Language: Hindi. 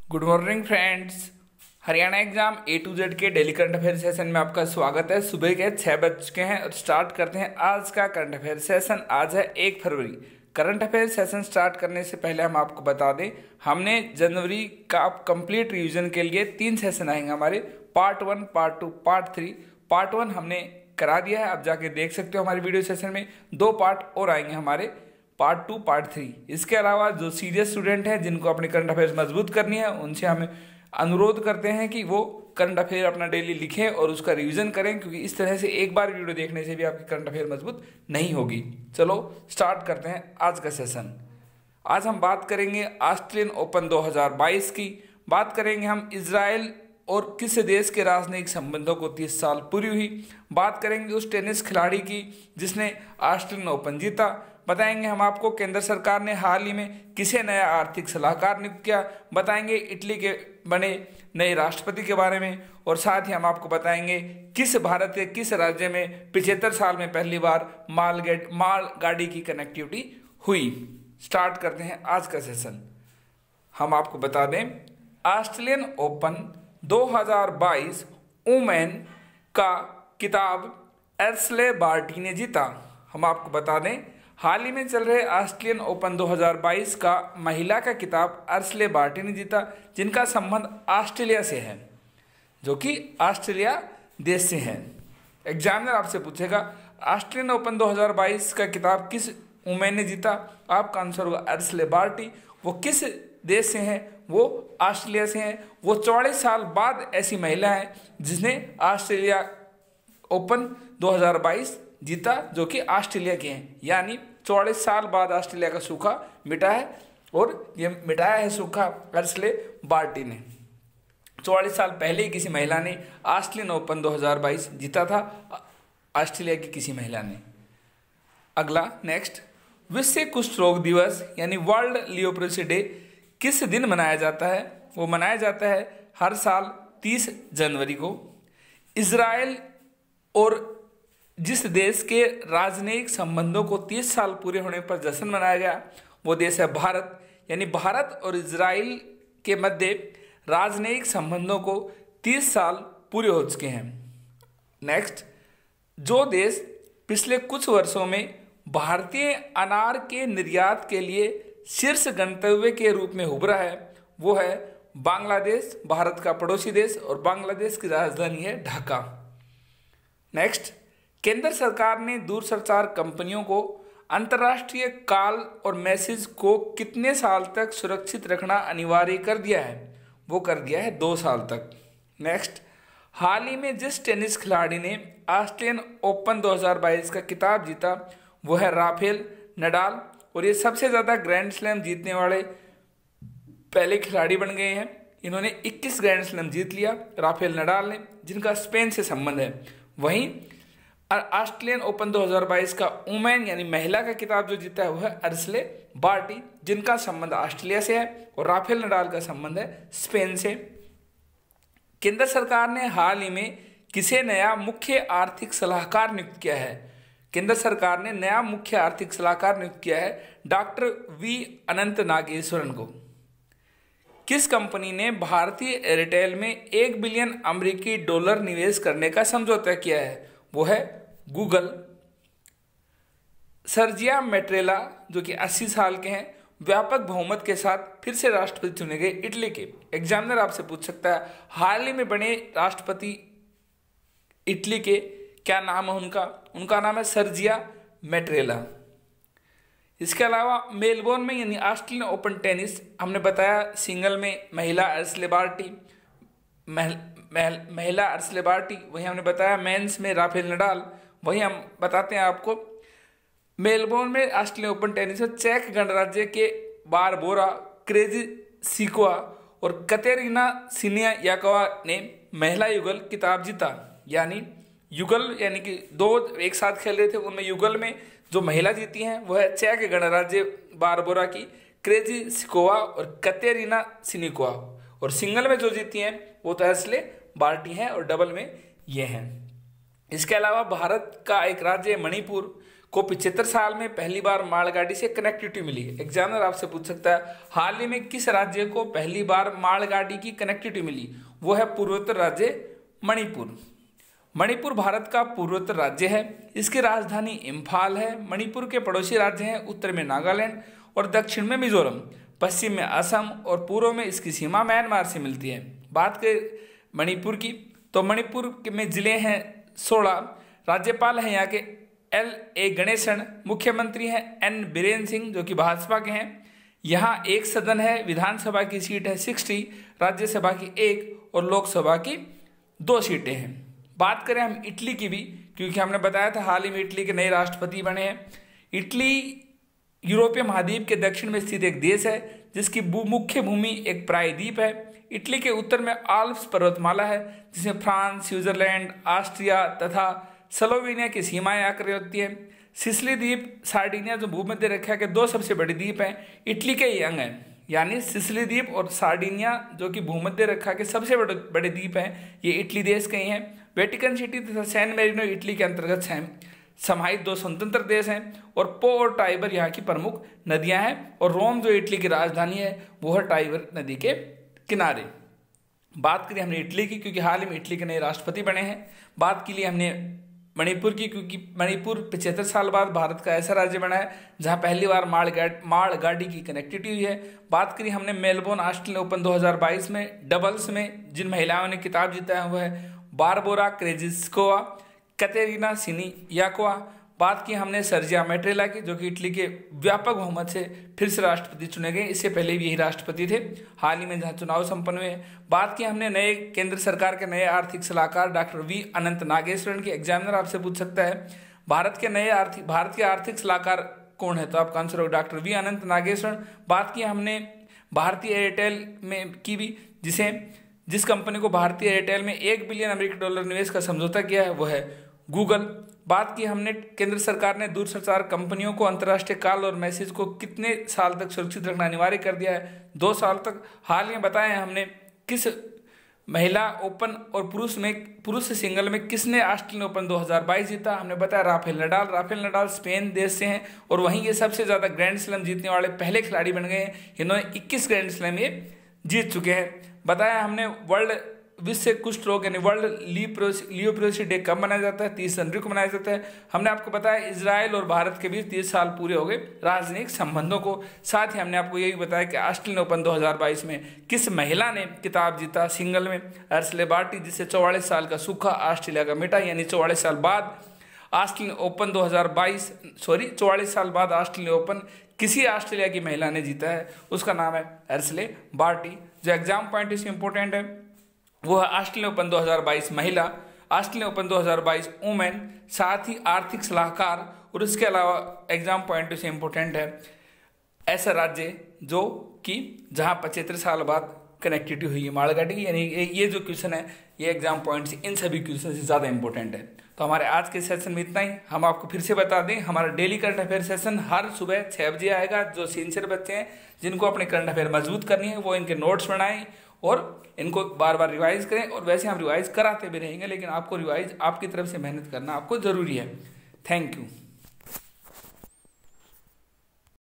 Good morning friends. Haryana exam A to Z के डेली करंट अफेयर सेशन में आपका स्वागत है। सुबह के 6 बज चुके हैं और स्टार्ट करते हैं आज का करंट अफेयर सेशन। आज है 1 फरवरी। करंट अफेयर सेशन स्टार्ट करने से पहले हम आपको बता दें, हमने जनवरी का कंप्लीट रिवीजन के लिए 3 सेशन आएंगे हमारे, पार्ट 1, पार्ट 2, पार्ट 3। पार्ट 1 हमने करा दिया है, आप जाके देख सकते हो हमारे वीडियो सेशन में। 2 पार्ट और आएंगे हमारे, पार्ट 2, पार्ट 3। इसके अलावा जो सीरियस स्टूडेंट हैं जिनको अपनी करंट अफेयर्स मजबूत करनी है, उनसे हमें अनुरोध करते हैं कि वो करंट अफेयर अपना डेली लिखें और उसका रिवीजन करें, क्योंकि इस तरह से एक बार वीडियो देखने से भी आपकी करंट अफेयर मजबूत नहीं होगी। चलो स्टार्ट करते हैं आज का सेशन। आज हम बात करेंगे ऑस्ट्रेलियन ओपन 2022 की, बात करेंगे हम इजराइल और किस देश के राजनयिक संबंधों को 30 साल पूरी हुई, बात करेंगे उस टेनिस खिलाड़ी की जिसने ऑस्ट्रेलियन ओपन जीता, बताएंगे हम आपको केंद्र सरकार ने हाल ही में किसे नया आर्थिक सलाहकार नियुक्त किया, बताएंगे इटली के बने नए राष्ट्रपति के बारे में, और साथ ही हम आपको बताएंगे किस भारत के किस राज्य में 75 साल में पहली बार माल गाड़ी की कनेक्टिविटी हुई। स्टार्ट करते हैं आज का सेशन। हम आपको बता दें, ऑस्ट्रेलियन ओपन 2022 वुमेन का किताब एशले बार्टी ने जीता। हम आपको बता दें, हाल ही में चल रहे ऑस्ट्रेलियन ओपन 2022 का महिला का किताब एशले बार्टी ने जीता, जिनका संबंध ऑस्ट्रेलिया से है, जो कि ऑस्ट्रेलिया देश से है। एग्जामिनर आपसे पूछेगा ऑस्ट्रेलियन ओपन 2022 का किताब किस वुमेन ने जीता, आपका आंसर होगा एशले बार्टी। वो किस देश से हैं? वो ऑस्ट्रेलिया से हैं। वो 44 साल बाद ऐसी महिला है जिसने ऑस्ट्रेलिया ओपन 2022 जीता, जो कि ऑस्ट्रेलिया के हैं। यानी 44 साल बाद ऑस्ट्रेलिया का सूखा मिटा है, और ये मिटाया है सूखा एशले बार्टी ने। 44 साल पहले ही किसी महिला ने ऑस्ट्रेलियन ओपन 2022 जीता था, ऑस्ट्रेलिया की किसी महिला ने। अगला नेक्स्ट, विश्व कुष्ठ रोग दिवस यानी वर्ल्ड लियोप्रोसी डे किस दिन मनाया जाता है? वो मनाया जाता है हर साल 30 जनवरी को। इजराइल और जिस देश के राजनयिक संबंधों को 30 साल पूरे होने पर जश्न मनाया गया, वो देश है भारत। यानी भारत और इजराइल के मध्य राजनयिक संबंधों को 30 साल पूरे हो चुके हैं। नेक्स्ट, जो देश पिछले कुछ वर्षों में भारतीय अनार के निर्यात के लिए शीर्ष गंतव्य के रूप में उभरा है, वो है बांग्लादेश, भारत का पड़ोसी देश, और बांग्लादेश की राजधानी है ढाका। नेक्स्ट, केंद्र सरकार ने दूरसंचार कंपनियों को अंतर्राष्ट्रीय कॉल और मैसेज को कितने साल तक सुरक्षित रखना अनिवार्य कर दिया है? वो कर दिया है 2 साल तक। नेक्स्ट, हाल ही में जिस टेनिस खिलाड़ी ने ऑस्ट्रेलियन ओपन 2022 का किताब जीता, वो है राफेल नडाल, और ये सबसे ज़्यादा ग्रैंड स्लैम जीतने वाले पहले खिलाड़ी बन गए हैं। इन्होंने 21 ग्रैंड स्लैम जीत लिया, राफेल नडाल ने, जिनका स्पेन से संबंध है। वहीं ऑस्ट्रेलियन ओपन 2022 का वुमेन यानी महिला का किताब जो जीता है वो है एशले बार्टी, जिनका संबंध ऑस्ट्रेलिया से है, और राफेल नडाल का संबंध है स्पेन से। केंद्र सरकार ने हाल ही में किसे नया मुख्य आर्थिक सलाहकार नियुक्त किया है? केंद्र सरकार ने नया मुख्य आर्थिक सलाहकार नियुक्त किया है डॉक्टर वी अनंत नागेश्वरन को। किस कंपनी ने भारतीय एयरटेल में 1 बिलियन अमेरिकी डॉलर निवेश करने का समझौता किया है? वो है गूगल। सर्जिया मैट्रेला, जो कि 80 साल के हैं, व्यापक बहुमत के साथ फिर से राष्ट्रपति चुने गए इटली के। एग्जामिनर आपसे पूछ सकता है हाल ही में बने राष्ट्रपति इटली के क्या नाम है उनका? उनका नाम है सर्जिया मैट्रेला। इसके अलावा मेलबोर्न में यानी ऑस्ट्रेलियन ओपन टेनिस, हमने बताया सिंगल में महिला एशले बार्टी, महिला एशले बार्टी, वहीं हमने बताया मेंस में राफेल नडाल। वहीं हम बताते हैं आपको मेलबोर्न में ऑस्ट्रेलियन ओपन टेनिस में चेक गणराज्य के बारबोरा क्रेजिसिकोवा और कतेरिना सिनियाकोवा ने महिला युगल किताब जीता। यानी युगल यानी कि 2 एक साथ खेल रहे थे, उनमें युगल में जो महिला जीती हैं वो है चेक गणराज्य बारबोरा की क्रेजिसिकोवा और कतेरिना सिनिकोवा, और सिंगल में जो जीती हैं वो तो एशले बार्टी हैं, और डबल में ये हैं। इसके अलावा भारत का एक राज्य मणिपुर को 75 साल में पहली बार मालगाड़ी से कनेक्टिविटी मिली है। एग्जामिनर आपसे पूछ सकता है हाल ही में किस राज्य को पहली बार मालगाड़ी की कनेक्टिविटी मिली? वो है पूर्वोत्तर राज्य मणिपुर। मणिपुर भारत का पूर्वोत्तर राज्य है। इसकी राजधानी इम्फाल है। मणिपुर के पड़ोसी राज्य हैं उत्तर में नागालैंड और दक्षिण में मिजोरम, पश्चिम में असम और पूर्व में इसकी सीमा म्यांमार से मिलती है। बात करें मणिपुर की तो मणिपुर में जिले हैं 16। राज्यपाल हैं यहाँ के L.A. गणेशन। मुख्यमंत्री हैं N. बीरेन सिंह जो कि भाजपा के हैं। यहाँ एक सदन है, विधानसभा की सीट है 60, राज्यसभा की 1 और लोकसभा की 2 सीटें हैं। बात करें हम इटली की भी, क्योंकि हमने बताया था हाल ही में इटली के नए राष्ट्रपति बने हैं। इटली यूरोपीय महाद्वीप के दक्षिण में स्थित एक देश है जिसकी मुख्य भूमि एक प्रायद्वीप है। इटली के उत्तर में आल्प्स पर्वतमाला है जिसमें फ्रांस, स्विट्जरलैंड, ऑस्ट्रिया तथा स्लोवेनिया की सीमाएं आकर होती है। सिसिली द्वीप, सार्डिनिया जो भूमध्य रेखा के 2 सबसे बड़े द्वीप हैं, इटली के ही अंग हैं। यानी सिसिली द्वीप और सार्डिनिया जो कि भूमध्य रेखा के सबसे बड़े द्वीप हैं, ये इटली देश के ही हैं। वेटिकन सिटी तथा सैन मेरिनो इटली के अंतर्गत समाहित 2 स्वतंत्र देश हैं और पो और टाइबर यहाँ की प्रमुख नदियां हैं और रोम जो इटली की राजधानी है वो है टाइबर नदी के किनारे। बात करें हमने इटली की, क्योंकि हाल ही में इटली के नए राष्ट्रपति बने हैं। बात की लिए हमने मणिपुर की, क्योंकि मणिपुर 75 साल बाद भारत का ऐसा राज्य बना है जहां पहली बार मालगाड़ी की कनेक्टिविटी हुई है। बात करी हमने मेलबोर्न ऑस्ट्रेलियन ओपन 2022 में डबल्स में जिन महिलाओं ने खिताब जीता है वो है बारबोरा क्रेजिस्कोवा, कतेरिना सिनियाकोवा। बात की हमने सर्जिया मैट्रेला की जो कि इटली के व्यापक बहुमत से फिर से राष्ट्रपति चुने गए, इससे पहले भी यही राष्ट्रपति थे हाल ही में जहां चुनाव संपन्न हुए। बात की हमने नए केंद्र सरकार के नए आर्थिक सलाहकार डॉक्टर वी अनंत नागेश्वरन की। एग्जामिनर आपसे पूछ सकता है भारत के आर्थिक सलाहकार कौन है, तो आपका आंसर होगा डॉक्टर वी अनंत नागेश्वरन। बात की हमने भारतीय एयरटेल में की भी, जिस कंपनी को भारतीय एयरटेल में $1 बिलियन निवेश का समझौता किया है वो है गूगल। बात की हमने केंद्र सरकार ने दूरसंचार कंपनियों को अंतर्राष्ट्रीय कॉल और मैसेज को कितने साल तक सुरक्षित रखना अनिवार्य कर दिया है, 2 साल तक। हाल ही में बताया हमने किस महिला ओपन और पुरुष सिंगल में किसने ऑस्ट्रेलियन ओपन 2022 जीता, हमने बताया राफेल नडाल स्पेन देश से हैं और वहीं ये सबसे ज़्यादा ग्रैंड स्लैम जीतने वाले पहले खिलाड़ी बन गए हैं। इन्होंने 21 ग्रैंड स्लैम ये जीत चुके हैं। बताया हमने विश्व कुष्ठ रोग यानी वर्ल्ड लियोप्रोसी डे कब मनाया जाता है, 30 जनवरी को मनाया जाता है। हमने आपको बताया इजराइल और भारत के बीच 30 साल पूरे हो गए राजनयिक संबंधों को। साथ ही हमने आपको यही बताया कि ऑस्ट्रेलियन ओपन 2022 में किस महिला ने खिताब जीता सिंगल में, अर्सले बार्टी, जिससे 44 साल का सूखा ऑस्ट्रेलिया का मिटा। यानी 44 साल बाद ऑस्ट्रेलियन ओपन 44 साल बाद ऑस्ट्रेलियन ओपन किसी ऑस्ट्रेलिया की महिला ने जीता है, उसका नाम है अर्सले बार्टी। जो एग्जाम पॉइंट इसमें इंपॉर्टेंट है वो है ऑस्ट्रेलियन ओपन 2022 महिला, ऑस्ट्रेलियन ओपन 2022 वुमेन, साथ ही आर्थिक सलाहकार, और उसके अलावा एग्जाम पॉइंट से इंपॉर्टेंट है ऐसा राज्य जो कि जहां 75 साल बाद कनेक्टिविटी हुई है मालगाड़ी की। यानी ये जो क्वेश्चन है ये एग्जाम पॉइंट इन सभी क्वेश्चन से ज़्यादा इंपॉर्टेंट है। तो हमारे आज के सेशन में इतना ही। हम आपको फिर से बता दें हमारा डेली करंट अफेयर सेशन हर सुबह 6 बजे आएगा। जो सिंसियर बच्चे हैं जिनको अपने करंट अफेयर मजबूत करनी है वो इनके नोट्स बनाएं और इनको बार बार रिवाइज करें। और वैसे हम रिवाइज कराते भी रहेंगे, लेकिन आपको रिवाइज आपकी तरफ से मेहनत करना आपको ज़रूरी है। Thank you.